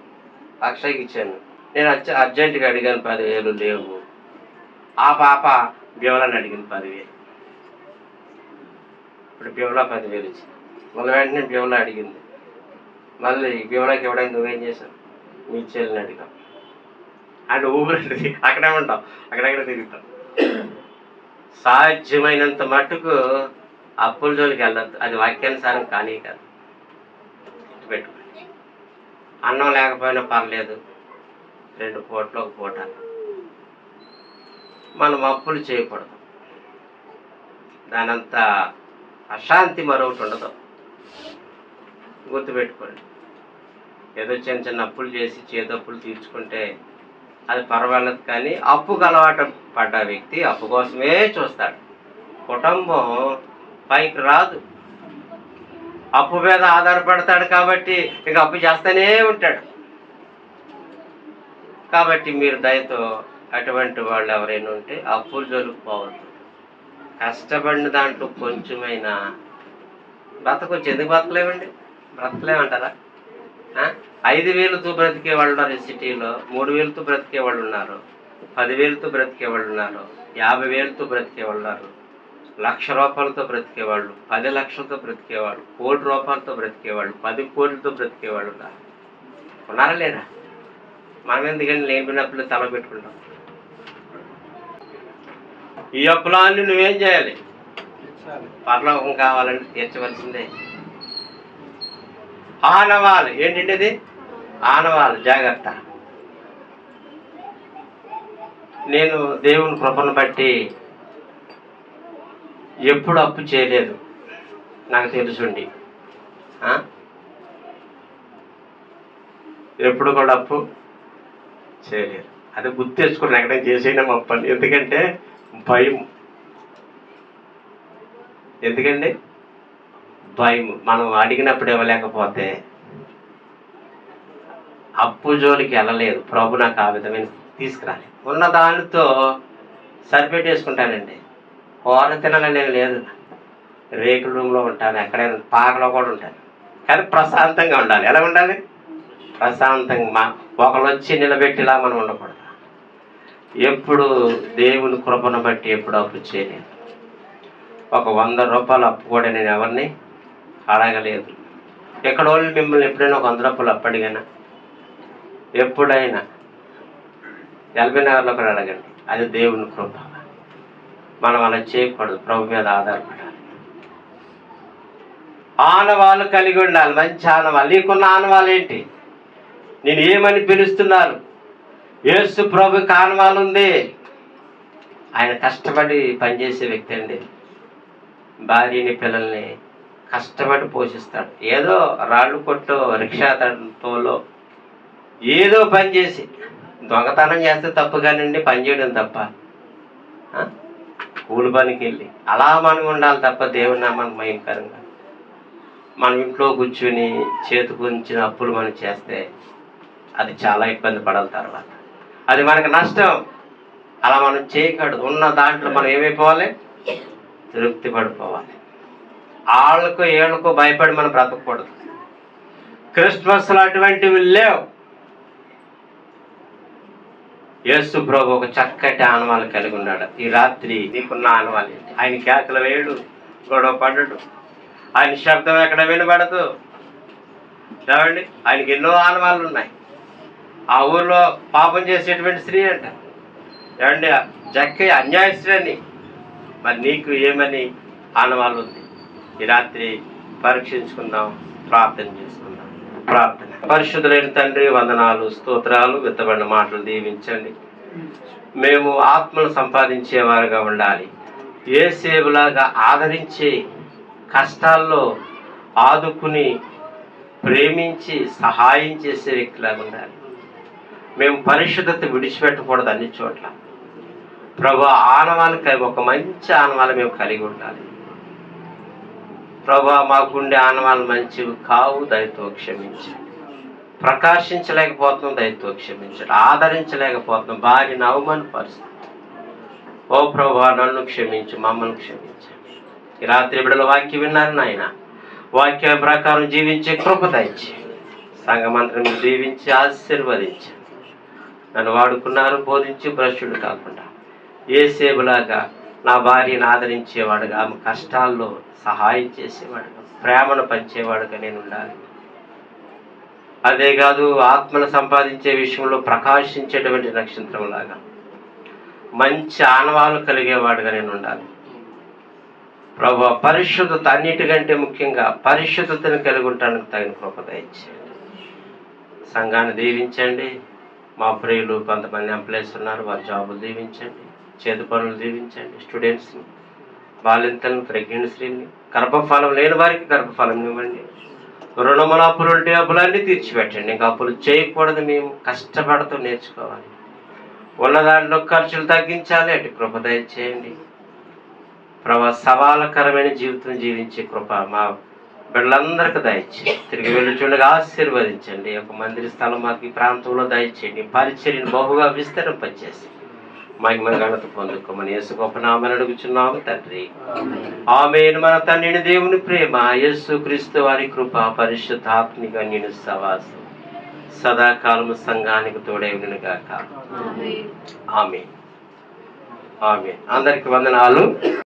అక్షయ్కి ఇచ్చాను. నేను అర్జెంటుగా అడిగాను 10,000 లేవు. ఆ పాప బివలని అడిగింది 10,000. ఇప్పుడు బివలా 10,000 ఇచ్చింది. మళ్ళీ వెంటనే బివలా అడిగింది. మళ్ళీ బివలాకి ఇవ్వడానికి నువ్వేం చేశావు? మీ చెల్లిని అడిగావు. అంటే ఊపిరి అక్కడే ఉంటావు, అక్కడెక్కడ తిరుగుతావు. సాధ్యమైనంత మట్టుకు అప్పుల జోలికి వెళ్ళద్దు. అది వాక్యానుసారం కానీ కాదు. పెట్టుకోండి. అన్నం లేకపోయినా పర్లేదు, 2 పూటలు 1 పూట మనం అప్పులు చేయకూడదు. దానంత అశాంతి మరొకటి ఉండదు. గుర్తుపెట్టుకోండి. ఏదో చిన్న చిన్న అప్పులు చేసి చేతప్పులు తీర్చుకుంటే అది పర్వాలేదు, కానీ అప్పుకు అలవాటు పడ్డ వ్యక్తి అప్పు కోసమే చూస్తాడు. కుటుంబం పైకి రాదు. అప్పు మీద ఆధారపడతాడు కాబట్టి ఇక అప్పు చేస్తూనే ఉంటాడు. కాబట్టి మీరు దయతో అటువంటి వాళ్ళు ఎవరైనా ఉంటే అప్పులు జోలికి పోవద్దు. కష్టపడిన దాంట్లో కొంచెమైనా బ్రతకొచ్చు. ఎందుకు బ్రతకలేమండి? బ్రతకలేమంటారా? 5,000తో బ్రతికే వాళ్ళు ఉన్నారు ఈ సిటీలో, 3,000తో బ్రతికే వాళ్ళు ఉన్నారు, 10,000తో బ్రతికే వాళ్ళు ఉన్నారు, 50,000తో బ్రతికే వాళ్ళు ఉన్నారు, 1,00,000 రూపాయలతో బ్రతికేవాళ్ళు, 10 లక్షలతో బ్రతికేవాళ్ళు, 1 కోటి రూపాయలతో బ్రతికేవాళ్ళు, 10 కోట్లతో బ్రతికేవాళ్ళు ఉన్నారా లేరా? మనం ఎందుకంటే లేనిపోయినప్పుడు తల పెట్టుకుంటాం. ఈ అప్పులన్నీ నువ్వేం చేయాలి? పరలోకం కావాలంటే తీర్చవలసిందే. ఆనవాళ్ళు ఏంటంటే అది ఆనవాళ్ళు. జాగ్రత్త. నేను దేవుని కృపను బట్టి ఎప్పుడు అప్పు చేయలేదు, నాకు తెలుసుండి. ఎప్పుడు కూడా అప్పు చేయలేదు. అది గుర్తు తెచ్చుకుని ఎక్కడైనా చేసేనా అప్పు అని. ఎందుకంటే భయం. ఎందుకండి భయం. మనం అడిగినప్పుడు ఇవ్వలేకపోతే అప్పు జోలికి వెళ్ళలేదు. ప్రభు నాకు ఆ విధమైన తీసుకురాలి. ఉన్న దానితో సరిపెట్టేసుకుంటానండి. కూర తినాలని లేదు, రేకుల రూమ్లో ఉంటాను, ఎక్కడైనా పాకలో కూడా ఉంటాను, కానీ ప్రశాంతంగా ఉండాలి. ఎలా ఉండాలి? ప్రశాంతంగా. ఒకళ్ళు వచ్చి నిలబెట్టిలా మనం ఉండకూడదు. ఎప్పుడు దేవుని కృపను బట్టి ఎప్పుడు అప్పు చేయలేదు. ఒక 100 రూపాయలు అప్పు కూడా నేను ఎవరిని అడగలేదు. ఎక్కడ వాళ్ళు మిమ్మల్ని ఎప్పుడైనా ఒక 100 రూపాయలు అప్పు అడిగానా? ఎప్పుడైనా ఎల్బీ నగర్లో కూడా అడగండి. అది దేవుని కృప. మనం అలా చేయకూడదు. ప్రభు మీద ఆధారపడాలి. ఆనవాళ్ళు కలిగి ఉండాలి. మంచి ఆనవాళ్ళు. నీకున్న ఆనవాళ్ళు ఏంటి? నేను ఏమని పిలుస్తున్నారు? యేసు ప్రభుకి ఆనవాళ్ళు ఉంది. ఆయన కష్టపడి పనిచేసే వ్యక్తి అండి. భార్యని పిల్లల్ని కష్టపడి పోషిస్తాడు. ఏదో రాళ్ళు కొట్టో రిక్షా తోలో ఏదో పని చేసి, దొంగతనం చేస్తే తప్పు కానివ్వండి, పని చేయడం తప్ప, కూలి పనికి వెళ్ళి అలా మనం ఉండాలి తప్ప దేవుని నామానికి మహిమకరంగా మనం ఇంట్లో కూర్చుని చేతికి ఉంచిన అప్పులు మనం చేస్తే అది చాలా ఇబ్బంది పడాలి. తర్వాత అది మనకు నష్టం. అలా మనం చేయకూడదు. ఉన్న దాంట్లో మనం ఏమైపోవాలి? తృప్తి పడిపోవాలి. వాళ్ళకు ఏళ్ళకు భయపడి మనం బ్రతకూడదు. క్రిస్మస్లో అటువంటివి లేవు. యేసు ప్రభు ఒక చక్కటి ఆనవాళ్ళు కలిగి ఉన్నాడు. ఈ రాత్రి నీకున్న ఆనవాళ్ళు ఏంటి? ఆయన కేకలు వేయడు, గొడవ పడ్డాడు, ఆయన శబ్దం ఎక్కడ వినబడదు. చూడండి, ఆయనకి ఎన్నో ఆనవాళ్ళు ఉన్నాయి. ఆ ఊర్లో పాపం చేసేటువంటి స్త్రీ అంట. ఏమండి, జక్కయ్య అన్యాయ స్త్రీ అని. మరి నీకు ఏమని ఆనవాళ్ళు ఉంది? ఈ రాత్రి పరీక్షించుకుందాం, ప్రార్థన చేసుకుందాం. ప్రార్థన. పరిశుద్ధులైన తండ్రి, వందనాలు, స్తోత్రాలు. విత్తబడిన మాటలు దీవించండి. మేము ఆత్మను సంపాదించేవారుగా ఉండాలి. యేసేపులాగా ఆదరించి, కష్టాల్లో ఆదుకుని, ప్రేమించి సహాయం చేసే వ్యక్తిలాగా ఉండాలి. మేము పరిశుద్ధత విడిచిపెట్టకూడదు అన్ని చోట్ల. ప్రభు, ఆనవాళ్ళకి ఒక మంచి ఆనవాళ్ళు మేము కలిగి ఉండాలి. ప్రభు, మాకుండే ఆనవాళ్ళు మంచివి కావు, దయతో క్షమించండి. ప్రకాశించలేకపోతున్నాం, దయతో క్షమించండి. ఆదరించలేకపోతున్నాం, భార్యను అవమానపరుస్తుంది. ఓ ప్రభు, నన్ను క్షమించు, మమ్మల్ని క్షమించండి. ఈ రాత్రి బిడ్డల వాక్యం విన్నారు నాయన. వాక్య ప్రకారం జీవించే కృప దయచేయండి. సంఘమంత్రం దీవించి ఆశీర్వదించండి. నన్ను వాడుకున్నారు, బోధించి భ్రష్టుడు కాకుండా యేసేపులాగా నా భార్యను ఆదరించేవాడుగా, ఆమె కష్టాల్లో సహాయం చేసేవాడుగా, ప్రేమను పంచేవాడుగా నేను ఉండాలి. అదే కాదు, ఆత్మను సంపాదించే విషయంలో ప్రకాశించేటువంటి నక్షత్రంలాగా మంచి ఆనవాళ్ళు కలిగేవాడుగా నేను ఉండాలి. ప్రభు, పరిశుద్ధత అన్నిటికంటే ముఖ్యంగా పరిశుద్ధతను కలిగి ఉండడానికి తగిన కృప దయచేయండి. సంఘాన్ని దీవించండి. మా ప్రియులు కొంతమంది ఎంప్లాయీస్ ఉన్నారు, వారి జాబులు దీవించండి. చేతి పనులు దీవించండి. స్టూడెంట్స్ని, బాలింతలను, ప్రెగ్నెన్సీని, గర్భఫలం లేని వారికి గర్భఫలం ఇవ్వండి. రుణముల అప్పులుంటే అప్పులన్నీ తీర్చిపెట్టండి. ఇంకా అప్పులు చేయకూడదు. మేము కష్టపడుతూ నేర్చుకోవాలి. ఉన్న దాంట్లో ఖర్చులు తగ్గించాలి. అటు కృప దయచేయండి. ప్రభా, సవాలకరమైన జీవితం జీవించే కృప మా బిడ్డలందరికీ దయచేయండి. తిరిగి వెళ్ళుచుండగా ఆశీర్వదించండి. ఒక మందిర స్థలం మాకు ఈ ప్రాంతంలో దయచేయండి. పరిచర్యను బహుగా విస్తరింపచేసి మహిమ ఘనత పొందుకోమని యేసు గొప్ప నామమున అడుగుచున్నాము తండ్రి. ఆమేన్. మన తండ్రిని దేవుని ప్రేమ, యేసు క్రీస్తు వారి కృప, పరిశుద్ధాత్మిక అన్యుని సహవాసం సదాకాలము సంఘానికి తోడై ఉండును గాక. ఆమేన్. ఆమేన్. అందరికి వందనాలు.